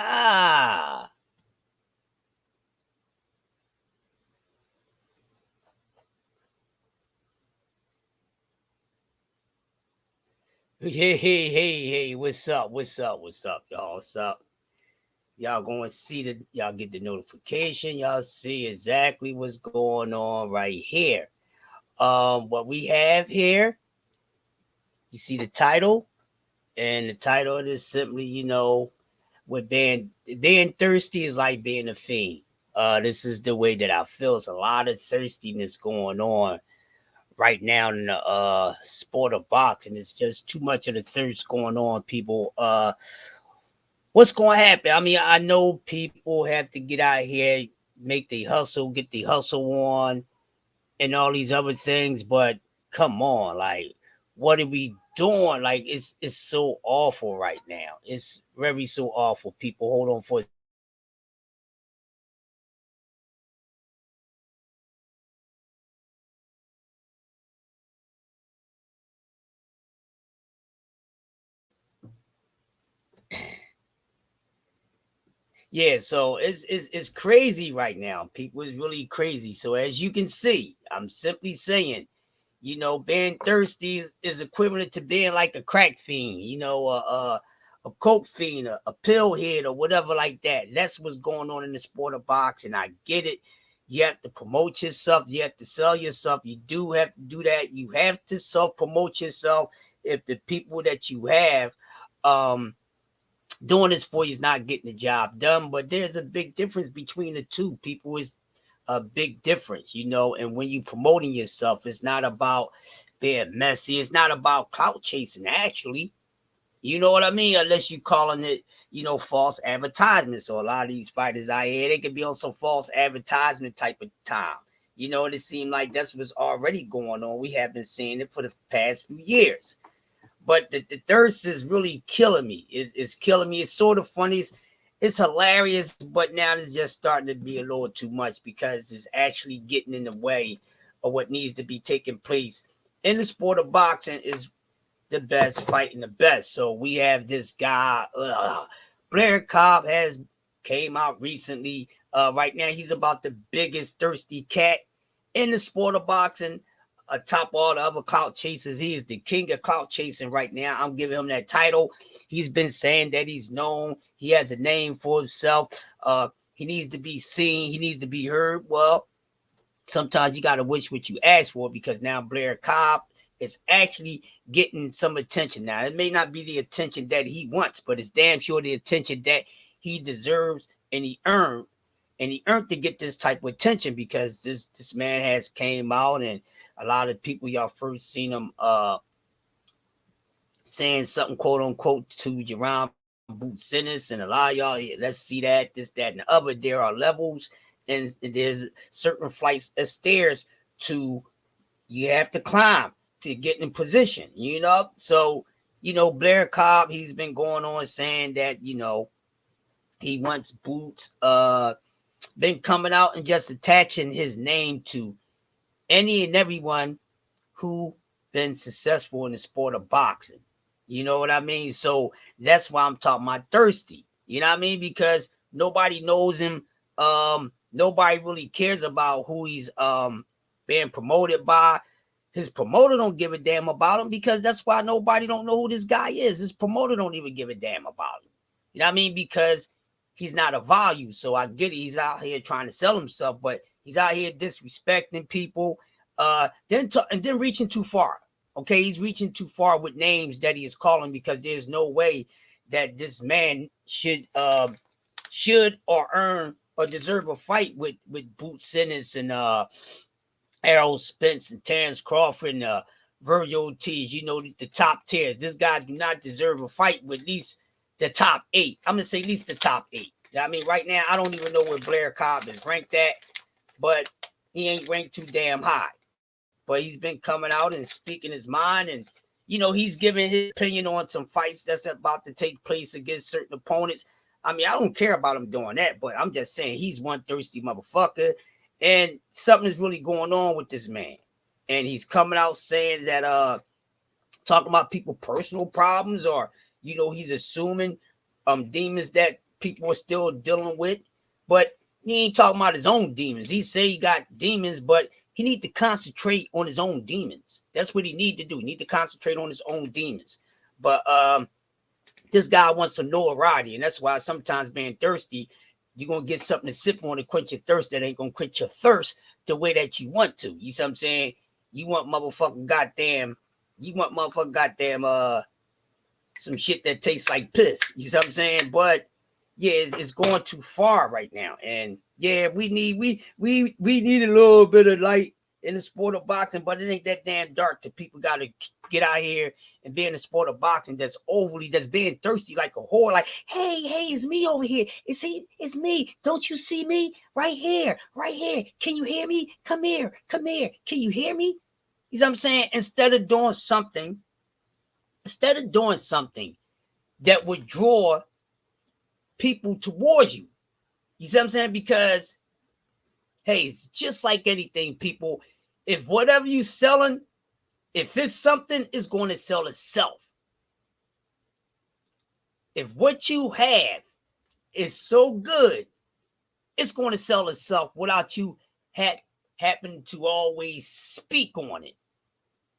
Ah, hey, what's up? What's up, y'all? What's up? Y'all going to see y'all get the notification. Y'all see exactly what's going on right here. What we have here, you see the title, and the title is simply, with being thirsty is like being a fiend. This is the way that I feel. It's a lot of thirstiness going on right now in the sport of boxing. It's just too much of the thirst going on, people. What's going to happen? I mean, I know people have to get out here, make the hustle, get the hustle on, and all these other things, but come on, like, what are we doing? Like, it's so awful right now. It's very so awful. People, hold on for. Yeah, so it's crazy right now. People, is really crazy. So as you can see, I'm simply saying, being thirsty is equivalent to being like a crack fiend, a coke fiend, a pill head, or whatever like that. That's what's going on in the sport of boxing. I get it. You have to promote yourself. You have to sell yourself. You do have to do that. You have to self promote yourself. If the people that you have, um, doing this for you is not getting the job done. But there's a big difference between the two. People is a big difference, and when you promoting yourself, it's not about being messy. It's not about clout chasing, actually. You know what I mean? Unless you calling it, false advertisement. So a lot of these fighters out here, they could be on some false advertisement type of time. It seemed like that's what's already going on. We have been seeing it for the past few years. But the thirst is really killing me. It's killing me. It's sort of funny. It's hilarious, but now it's just starting to be a little too much because it's actually getting in the way of what needs to be taking place in the sport of boxing. Is the best fighting the best. So we have this guy, Blair Cobb has came out recently. Right now, he's about the biggest thirsty cat in the sport of boxing. Atop all the other clout chasers, he is the king of clout chasing right now. I'm giving him that title. He's been saying that he's known. He has a name for himself. He needs to be seen. He needs to be heard. Well, sometimes you got to wish what you ask for, because now Blair Cobb is actually getting some attention. Now, it may not be the attention that he wants, but it's damn sure the attention that he deserves and he earned. And he earned to get this type of attention because this man has came out, and a lot of people, y'all first seen him saying something, quote unquote, to Jerome Boot Sinners, and a lot of y'all, yeah, let's see that, this, that, and the other. There are levels, and there's certain flights of stairs to you have to climb to get in position, So, Blair Cobb, he's been going on saying that, he wants Boots, been coming out and just attaching his name to any and everyone who been successful in the sport of boxing. You know what I mean? So that's why I'm talking about thirsty. You know what I mean? Because nobody knows him. Nobody really cares about who he's being promoted by. His promoter don't give a damn about him, because that's why nobody don't know who this guy is. His promoter don't even give a damn about him. You know what I mean? Because he's not a value. So I get it. He's out here trying to sell himself, but he's out here disrespecting people. Then reaching too far. Okay, he's reaching too far with names that he is calling, because there's no way that this man should or earn or deserve a fight with Boot Sinners and Errol Spence and Terrence Crawford and Virgil Ortiz. The top tiers. This guy do not deserve a fight with at least the top eight. I'm gonna say at least the top eight. I mean, right now I don't even know where Blair Cobb is ranked at, but he ain't ranked too damn high. But he's been coming out and speaking his mind, and he's giving his opinion on some fights that's about to take place against certain opponents. I mean, I don't care about him doing that, but I'm just saying he's one thirsty motherfucker, and something is really going on with this man. And he's coming out saying that talking about people personal problems, or he's assuming demons that people are still dealing with. But he ain't talking about his own demons. He say he got demons, but he need to concentrate on his own demons. That's what he need to do. He need to concentrate on his own demons. But this guy wants some notoriety, and that's why sometimes being thirsty, you're gonna get something to sip on to quench your thirst that ain't gonna quench your thirst the way that you want to. You see what I'm saying? You want motherfucking goddamn some shit that tastes like piss. You see what I'm saying? But yeah, it's going too far right now. And yeah, we need a little bit of light in the sport of boxing, but it ain't that damn dark. The people got to get out here and be in the sport of boxing that's being thirsty like a whore. Like, hey, it's me over here. It's me. Don't you see me? Right here. Can you hear me? Come here. Can you hear me? You know what I'm saying? Instead of doing something that would draw people towards you. You see what I'm saying? Because, hey, it's just like anything, people. If whatever you selling, if it's something, it's going to sell itself. If what you have is so good, it's going to sell itself without you happen to always speak on it.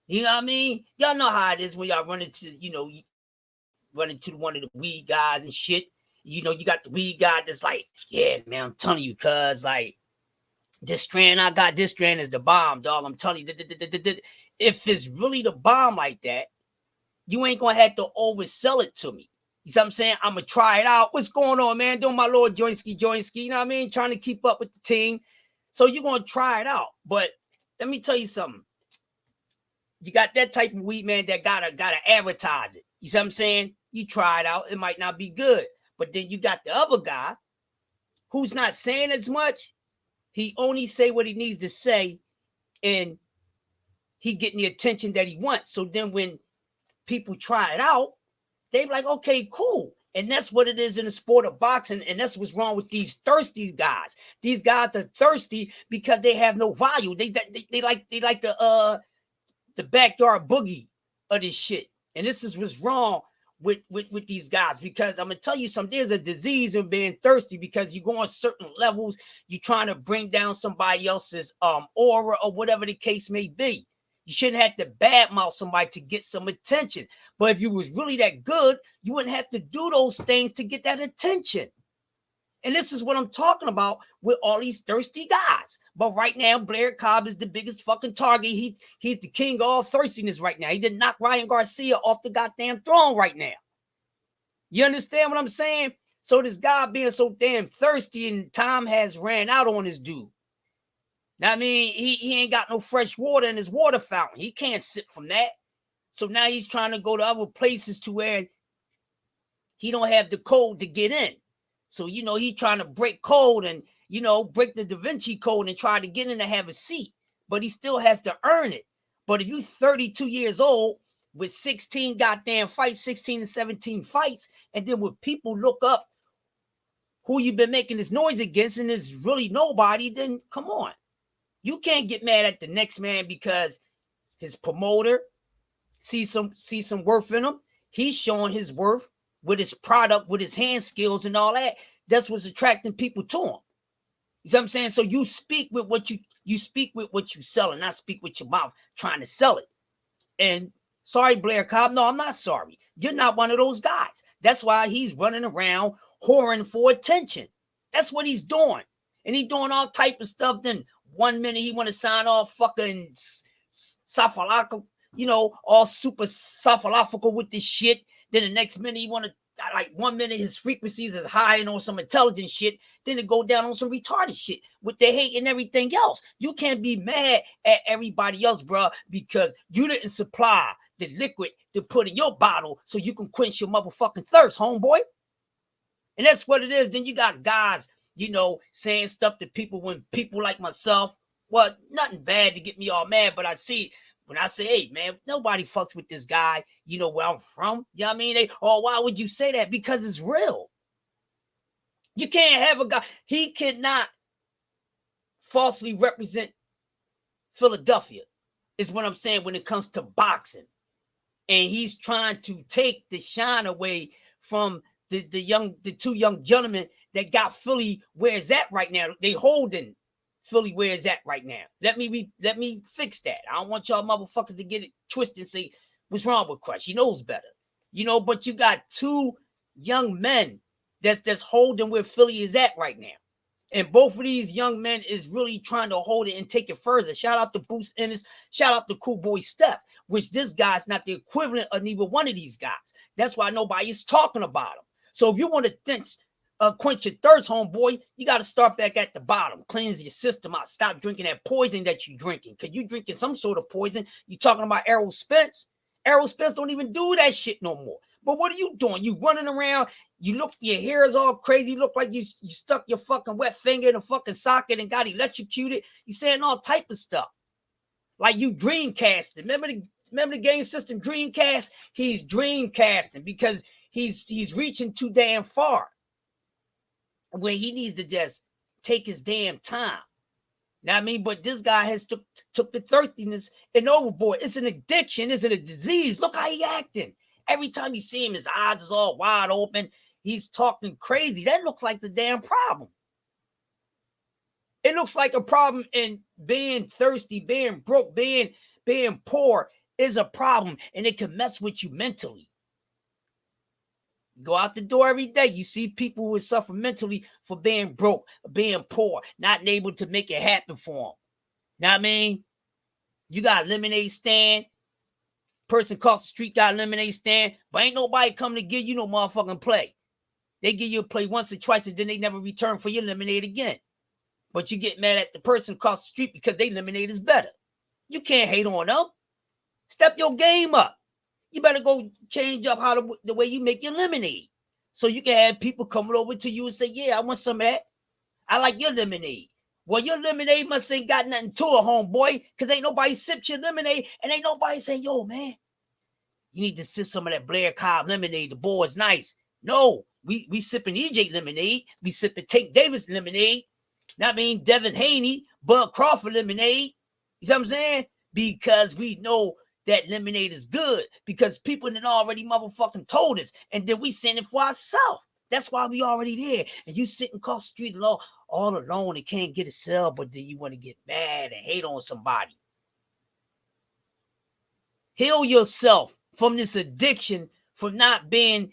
You know what I mean? Y'all know how it is when y'all run into one of the weed guys and shit. You know, you got the weed guy that's like, yeah, man, I'm telling you, cuz, like, this strand I got, this strand is the bomb, dog. I'm telling you, if it's really the bomb like that, you ain't gonna have to oversell it to me. You see what I'm saying? I'm gonna try it out. What's going on, man? Doing my little jointski, you know what I mean? Trying to keep up with the team. So you're gonna try it out. But let me tell you something. You got that type of weed, man, that gotta advertise it. You see what I'm saying? You try it out, it might not be good. But then you got the other guy who's not saying as much. He only say what he needs to say, and he getting the attention that he wants. So then when people try it out, they be like, okay, cool. And that's what it is in the sport of boxing. And that's what's wrong with these thirsty guys. These guys are thirsty because they have no value. They like the backyard boogie of this shit. And this is what's wrong with these guys, because I'm gonna tell you something. There's a disease in being thirsty, because you go on certain levels, you're trying to bring down somebody else's aura or whatever the case may be. You shouldn't have to badmouth somebody to get some attention. But if you was really that good, you wouldn't have to do those things to get that attention. And this is what I'm talking about with all these thirsty guys. But right now, Blair Cobb is the biggest fucking target. He's the king of all thirstiness right now. He did knock Ryan Garcia off the goddamn throne right now. You understand what I'm saying? So this guy being so damn thirsty, and time has ran out on this dude. Now, I mean, he ain't got no fresh water in his water fountain. He can't sip from that. So now he's trying to go to other places to where he don't have the code to get in. So, you know, he's trying to break code and, you know, break the Da Vinci Code and try to get in to have a seat. But he still has to earn it. But if you're 32 years old with 16 goddamn fights, 16 and 17 fights, and then when people look up who you've been making this noise against and it's really nobody, then come on. You can't get mad at the next man because his promoter sees some worth in him. He's showing his worth with his product, with his hand skills and all that. That's what's attracting people to him. You see what I'm saying? So you speak with what you speak with what you sell, and not speak with your mouth trying to sell it. And sorry, Blair Cobb. No, I'm not sorry. You're not one of those guys. That's why he's running around whoring for attention. That's what he's doing. And he's doing all type of stuff. Then 1 minute he want to sign off fucking Safalaka, you know, all super Safalafaka with this shit. Then the next minute he want to, like 1 minute his frequencies is high and on some intelligent shit. Then it go down on some retarded shit with the hate and everything else. You can't be mad at everybody else, bro, because you didn't supply the liquid to put in your bottle so you can quench your motherfucking thirst, homeboy. And that's what it is. Then you got guys, you know, saying stuff to people when people like myself, well, nothing bad to get me all mad, but I see when I say, hey, man, nobody fucks with this guy, you know, where I'm from. You know what I mean? Why would you say that? Because it's real. You can't have a guy. He cannot falsely represent Philadelphia, is what I'm saying when it comes to boxing. And he's trying to take the shine away from the two young gentlemen that got Philly where it's at right now. They holding Philly where it's at right now. Let me fix that. I don't want y'all motherfuckers to get it twisted and say, what's wrong with Crush? He knows better. But you got two young men that's holding where Philly is at right now. And both of these young men is really trying to hold it and take it further. Shout out to Bruce Ennis. Shout out to Cool Boy Steph, which this guy's not the equivalent of neither one of these guys. That's why nobody's talking about him. So if you want to quench your thirst, homeboy, you got to start back at the bottom. Cleanse your system out. Stop drinking that poison that you're drinking. Because you drinking some sort of poison. You talking about Errol Spence? Errol Spence don't even do that shit no more. But what are you doing? You running around. You look, your hair is all crazy. You look like you stuck your fucking wet finger in a fucking socket and got electrocuted. You saying all type of stuff. Like you dreamcasting. Remember the game system Dreamcast? He's dreamcasting because he's reaching too damn far. Where he needs to just take his damn time. Know what I mean? But this guy has took the thirstiness and overboard. It's an addiction. It's a disease. Look how he acting. Every time you see him, his eyes is all wide open. He's talking crazy. That looks like the damn problem. It looks like a problem in being thirsty, being broke, being poor is a problem. And it can mess with you mentally. Go out the door every day. You see people who suffer mentally for being broke, being poor, not able to make it happen for them. Know what I mean? You got a lemonade stand. Person across the street got a lemonade stand, but ain't nobody coming to give you no motherfucking play. They give you a play once or twice, and then they never return for your lemonade again. But you get mad at the person across the street because they lemonade is better. You can't hate on them. Step your game up. You better go change up the way you make your lemonade. So you can have people coming over to you and say, yeah, I want some of that. I like your lemonade. Well, your lemonade must ain't got nothing to it, homeboy, because ain't nobody sipped your lemonade, and ain't nobody saying, yo, man, you need to sip some of that Blair Cobb lemonade. The boy is nice. No, we sipping EJ lemonade. We sipping Tank Davis lemonade. Not mean Devin Haney, Bud Crawford lemonade. You see what I'm saying? Because we know that lemonade is good. Because people had already motherfucking told us. And then we send it for ourselves. That's why we already there. And you sitting across the street all alone and can't get a sell, but then you want to get mad and hate on somebody. Heal yourself from this addiction, from not being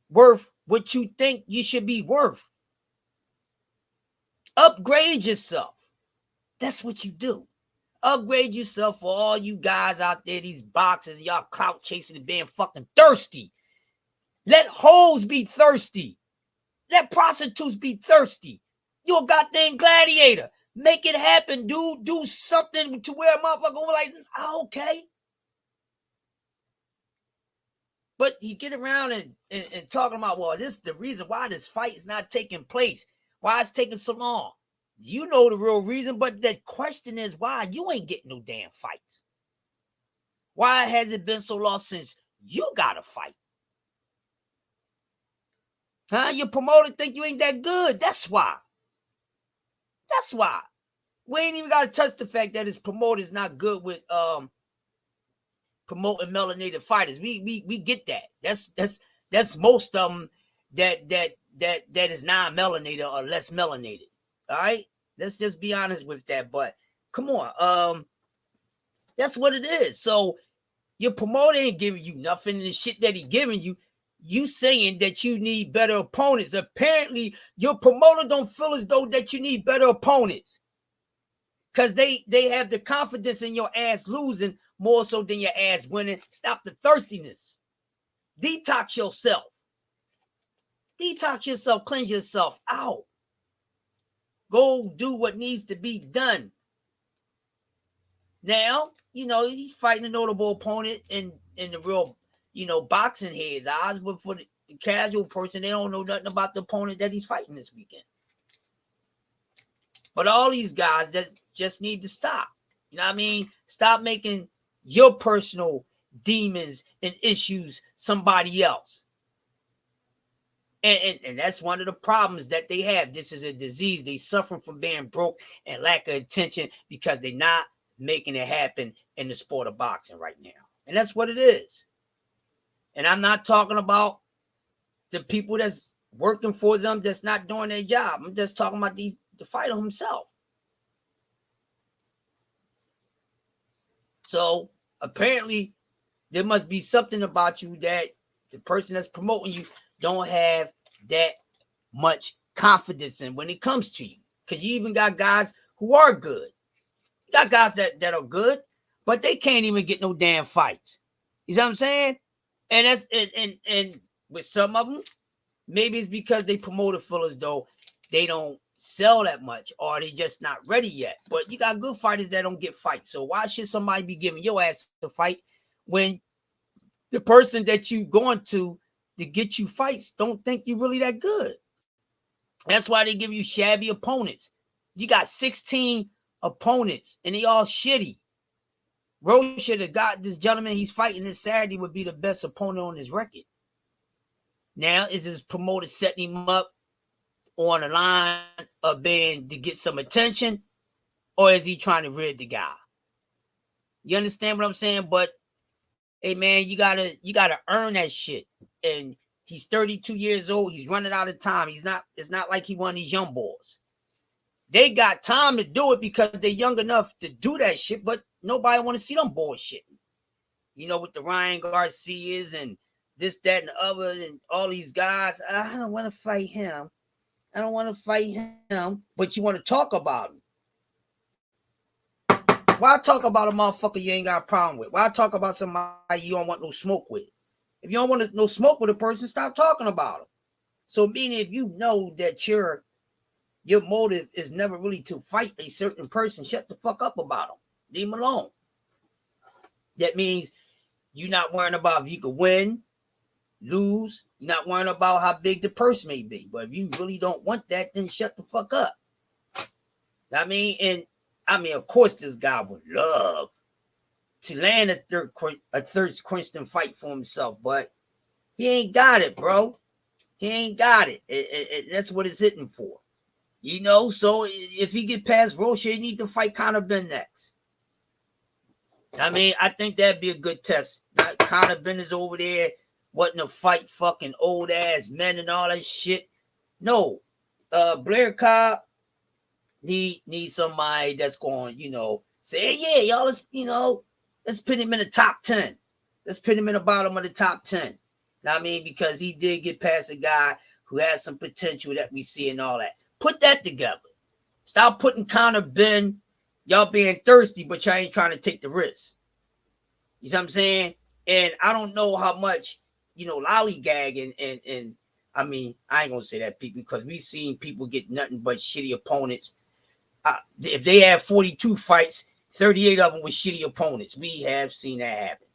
worth what you think you should be worth. Upgrade yourself. That's what you do. Upgrade yourself for all you guys out there, these boxers, y'all clout chasing and being fucking thirsty. Let hoes be thirsty. Let prostitutes be thirsty. You're a goddamn gladiator. Make it happen, dude. Do something to where a motherfucker will be like, oh, okay. But he get around and talking about, well, this is the reason why this fight is not taking place. Why it's taking so long. You know the real reason, but the question is why you ain't getting no damn fights. Why has it been so long since you got a fight? Huh? Your promoter think you ain't that good. That's why. That's why. We ain't even got to touch the fact that his promoter is not good with promoting melanated fighters. We get that. That's most of them that is non-melanated or less melanated. All right? Let's just be honest with that. But come on. That's what it is. So your promoter ain't giving you nothing. The shit that he giving you, you saying that you need better opponents. Apparently, your promoter don't feel as though that you need better opponents. Because they have the confidence in your ass losing more so than your ass winning. Stop the thirstiness. Detox yourself. Detox yourself. Cleanse yourself out. Go do what needs to be done. Now, he's fighting a notable opponent in the real, boxing heads' eyes. But for the casual person, they don't know nothing about the opponent that he's fighting this weekend. But all these guys that just need to stop. You know what I mean? Stop making your personal demons and issues somebody else. And that's one of the problems that they have. This is a disease. They suffering from being broke and lack of attention because they're not making it happen in the sport of boxing right now. And that's what it is. And I'm not talking about the people that's working for them that's not doing their job. I'm just talking about the fighter himself. So apparently there must be something about you that the person that's promoting you don't have that much confidence in when it comes to you. Because you even got guys who are good. You got guys that are good, but they can't even get no damn fights. You see what I'm saying? And that's and with some of them, maybe it's because they promoted feel as though they don't sell that much or they just not ready yet. But you got good fighters that don't get fights. So why should somebody be giving your ass a fight when the person that you going to get you fights don't think you really that good? That's why they give you shabby opponents. You got 16 opponents and they all shitty. Roche should have got this gentleman he's fighting this Saturday would be the best opponent on his record. Now, is his promoter setting him up on the line of being to get some attention, or is he trying to rid the guy? You understand what I'm saying? But hey, man, you gotta earn that shit. And he's 32 years old. He's running out of time. It's not like he one of these young boys. They got time to do it because they're young enough to do that shit, but nobody want to see them bullshit. You know, with the Ryan Garcias and this, that, and the other, and all these guys. I don't want to fight him. I don't want to fight him, but you want to talk about him. Why talk about a motherfucker you ain't got a problem with? Why talk about somebody you don't want no smoke with? If you don't want no smoke with a person, stop talking about him. So meaning if you know that your motive is never really to fight a certain person, shut the fuck up about him. Leave him alone. That means you're not worrying about if you could win, lose. You're not worrying about how big the purse may be. But if you really don't want that, then shut the fuck up. Of course, this guy would love to land a third Princeton fight for himself, but he ain't got it, bro. He ain't got it. That's what it's hitting for. You know, so if he get past Roche, he need to fight Conor Ben next. I think that'd be a good test. Conor Ben is over there wanting to fight fucking old ass men and all that shit. No, Blair Cobb need somebody that's going, say, yeah, y'all, let's put him in the top 10. Let's put him in the bottom of the top 10. Because he did get past a guy who has some potential that we see and all that. Put that together. Stop putting Conor Ben, y'all being thirsty, but y'all ain't trying to take the risk. You see what I'm saying? And I don't know how much, lollygagging and I ain't gonna say that, people, because we've seen people get nothing but shitty opponents. If they have 42 fights, 38 of them with shitty opponents. We have seen that happen.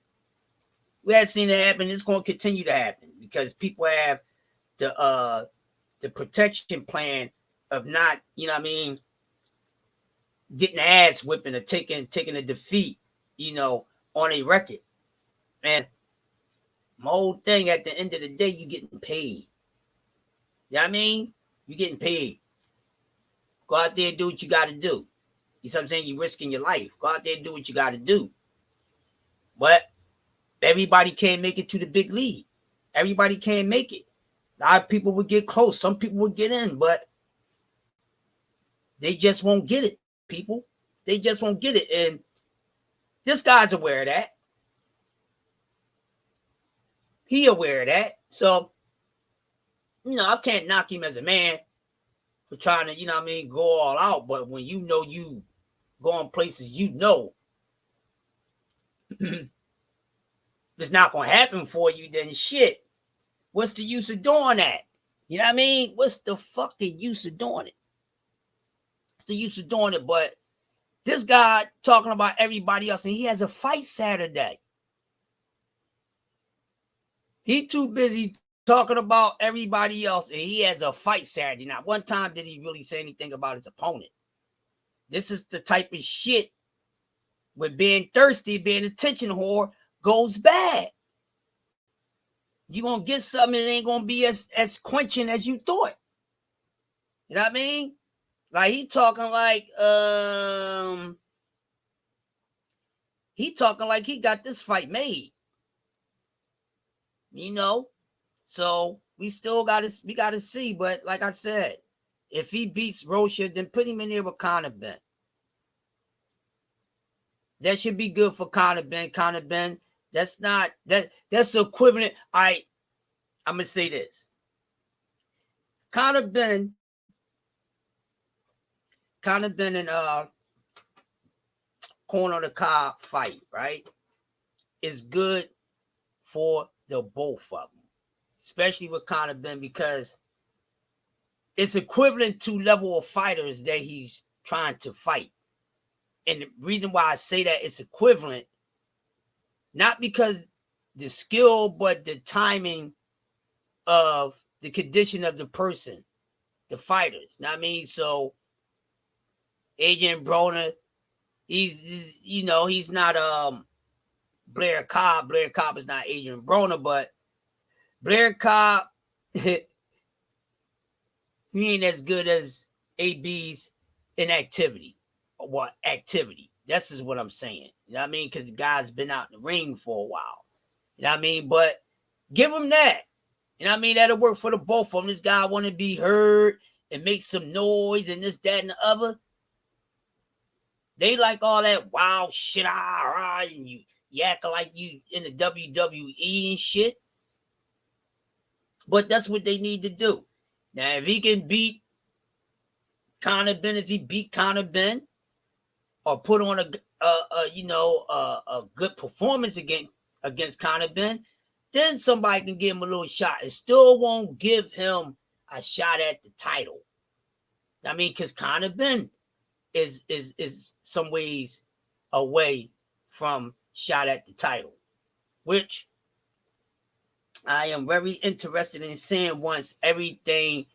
We have seen that happen. It's going to continue to happen because people have the protection plan of not, getting the ass whipping or taking a defeat, on a record. And my whole thing, at the end of the day, you getting paid. You know what I mean? You're getting paid. Go out there and do what you got to do. You know what I'm saying? You're risking your life. Go out there and do what you got to do. But everybody can't make it to the big league. Everybody can't make it. A lot of people would get close. Some people would get in, but they just won't get it, people. They just won't get it. And this guy's aware of that. He aware of that. So, I can't knock him as a man for trying to, go all out. But when you going places, it's not going to happen for you, then shit. What's the use of doing that? You know what I mean? What's the fucking use of doing it? What's the use of doing it? But this guy talking about everybody else, and he has a fight Saturday. He too busy talking about everybody else, and he has a fight Saturday. Not one time did he really say anything about his opponent. This is the type of shit where being thirsty, being attention whore goes bad. You're going to get something that ain't going to be as quenching as you thought. You know what I mean? Like he talking like he got this fight made. So we gotta see. But like I said, if he beats Rocha, then put him in there with Conor Ben. That should be good for Conor Ben. Conor Ben, that's equivalent. I'm gonna say this. Conor Ben and Corner the Cob fight, right? Is good for the both of them, especially with Conor Ben, because it's equivalent to level of fighters that he's trying to fight. And the reason why I say that it's equivalent, not because the skill, but the timing of the condition of the person, the fighters. Know what I mean? So Adrian Broner, he's not Blair Cobb. Blair Cobb is not Adrian Broner, but Blair Cobb, he ain't as good as AB's inactivity. What activity? That's just what I'm saying. You know what I mean? Because the guy's been out in the ring for a while. You know what I mean? But give him that. You know what I mean? That'll work for the both of them. This guy want to be heard and make some noise and this, that, and the other. They like all that wild shit, and you acting like you in the WWE and shit. But that's what they need to do. Now, if he can beat Conor Ben, if he beat Conor Ben, or put on a good performance against Conor Ben, then somebody can give him a little shot. It still won't give him a shot at the title. I mean, because Conor Ben is some ways away from shot at the title, which I am very interested in seeing once everything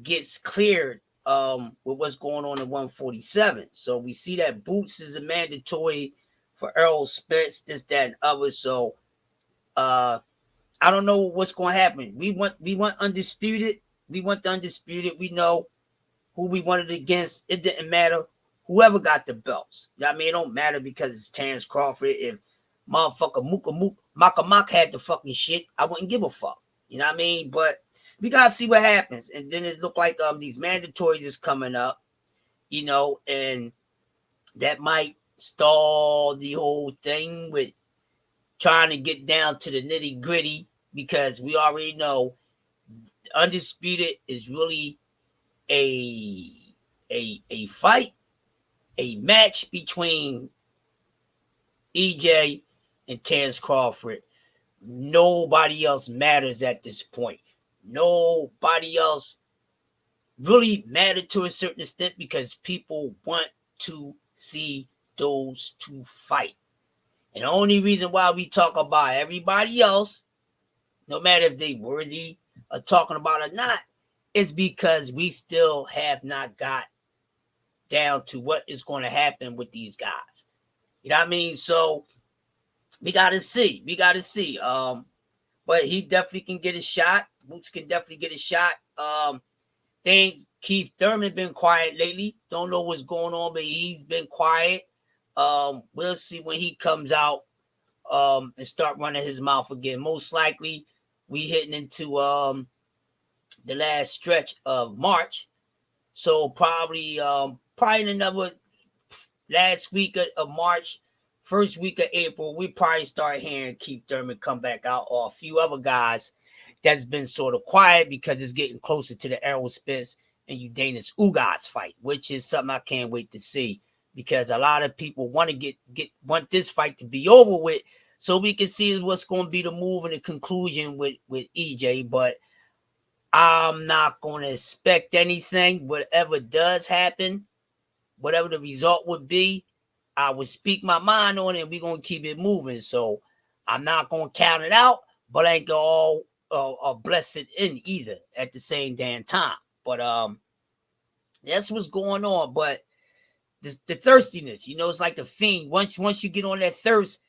gets cleared with what's going on in 147. So we see that Boots is a mandatory for Errol Spence, this, that, and other. So I don't know what's going to happen. We want undisputed. We want the undisputed. We know who we wanted against. It didn't matter. Whoever got the belts. I mean, it don't matter because it's Terrence Crawford. If motherfucker Mook had the fucking shit, I wouldn't give a fuck. You know what I mean? But we gotta see what happens. And then it looked like these mandatories is coming up, and that might stall the whole thing with trying to get down to the nitty gritty, because we already know undisputed is really a fight, a match between EJ and Terrence Crawford. Nobody else matters at this point. Nobody else really mattered to a certain extent because people want to see those two fight. And the only reason why we talk about everybody else, no matter if they worthy of talking about or not, is because we still have not got down to what is going to happen with these guys. You know what I mean? So we got to see. But he definitely can get a shot. Boots can definitely get a shot. Keith Thurman been quiet lately. Don't know what's going on, but he's been quiet. We'll see when he comes out and start running his mouth again. Most likely, we hitting into the last stretch of March. So probably in another last week of March, first week of April, we probably start hearing Keith Thurman come back out, or a few other guys that's been sort of quiet because it's getting closer to the Errol Spence and Udonis Ugas fight, which is something I can't wait to see, because a lot of people want to want this fight to be over with so we can see what's going to be the move and the conclusion with EJ. But I'm not going to expect anything. Whatever does happen, whatever the result would be, I would speak my mind on it, and we're going to keep it moving. So I'm not going to count it out, but I ain't going to bless it in either at the same damn time. But that's what's going on. But the thirstiness, it's like the Fiend. Once you get on that thirst,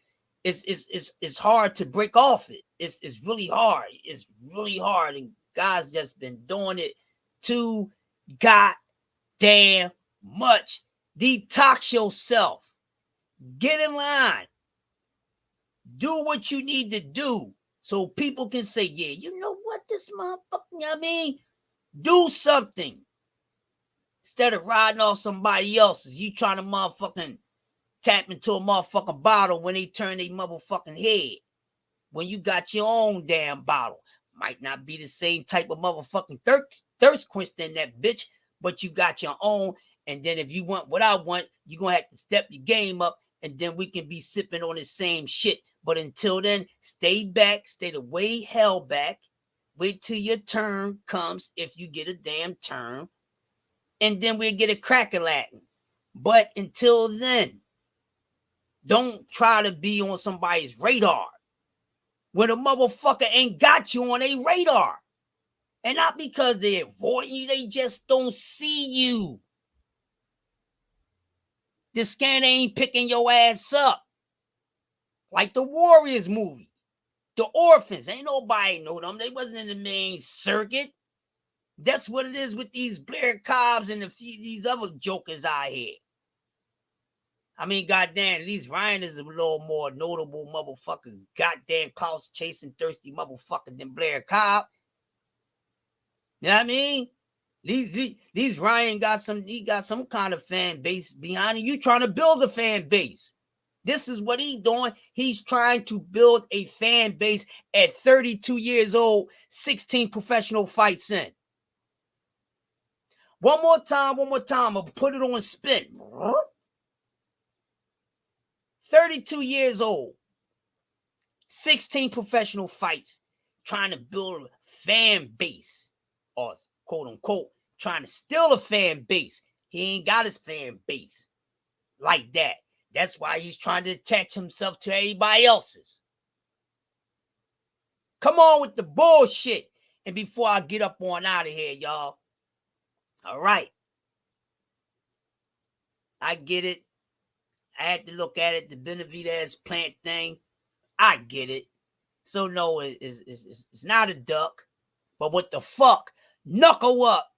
it's hard to break off it. It's really hard. It's really hard. And guys just been doing it too goddamn much. Detox yourself. Get in line. Do what you need to do so people can say, yeah, you know what? this motherfucker, you know what I mean? Do something. Instead of riding off somebody else's, you trying to motherfucking tap into a motherfucking bottle when they turn their motherfucking head. When you got your own damn bottle. Might not be the same type of motherfucking thirst quench than that bitch, but you got your own. And then if you want what I want, you're going to have to step your game up, and then we can be sipping on the same shit. But until then, stay back, stay the way hell back. Wait till your turn comes if you get a damn turn. And then we'll get a crack-a-latin. But until then, don't try to be on somebody's radar when a motherfucker ain't got you on a radar. And not because they're avoiding you, they just don't see you. The scanner ain't picking your ass up. Like the Warriors movie. The Orphans, ain't nobody know them. They wasn't in the main circuit. That's what it is with these Blair Cobbs and these other jokers out here. I mean, goddamn, at least Ryan is a little more notable motherfucker, goddamn clout chasing thirsty motherfucker than Blair Cobb. You know what I mean? These Ryan got some kind of fan base behind him. You trying to build a fan base. This is what he's doing. He's trying to build a fan base at 32 years old, 16 professional fights in. One more time. I'll put it on spin. 32 years old, 16 professional fights, trying to build a fan base, or quote unquote, trying to steal a fan base. He ain't got his fan base like that. That's why he's trying to attach himself to everybody else's. Come on with the bullshit. And before I get up on out of here, y'all. All right. I get it. I had to look at it, the Benavidez plant thing. I get it. So no, it's not a duck. But what the fuck? Knuckle up.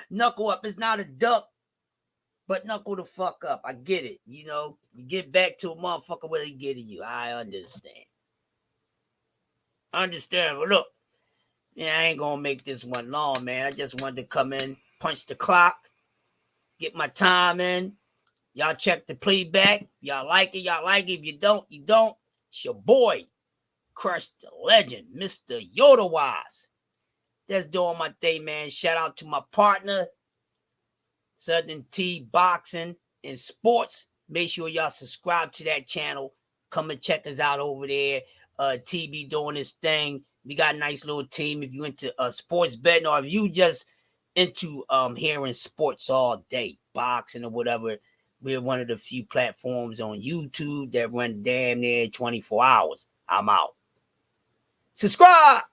Knuckle up. It's not a duck. But knuckle the fuck up. I get it. You know, you get back to a motherfucker where they get at you. I understand. But look, yeah, I ain't gonna make this one long, man. I just wanted to come in, punch the clock, get my time in. Y'all check the playback. Y'all like it. If you don't, you don't. It's your boy, Crush the Legend, Mr. Yoda Wise. That's doing my thing, man. Shout out to my partner, Southern T Boxing and Sports. Make sure y'all subscribe to that channel. Come and check us out over there. TB doing this thing. We got a nice little team. If you into sports betting, or if you just into hearing sports all day, boxing or whatever, we're one of the few platforms on YouTube that run damn near 24 hours. I'm out. Subscribe.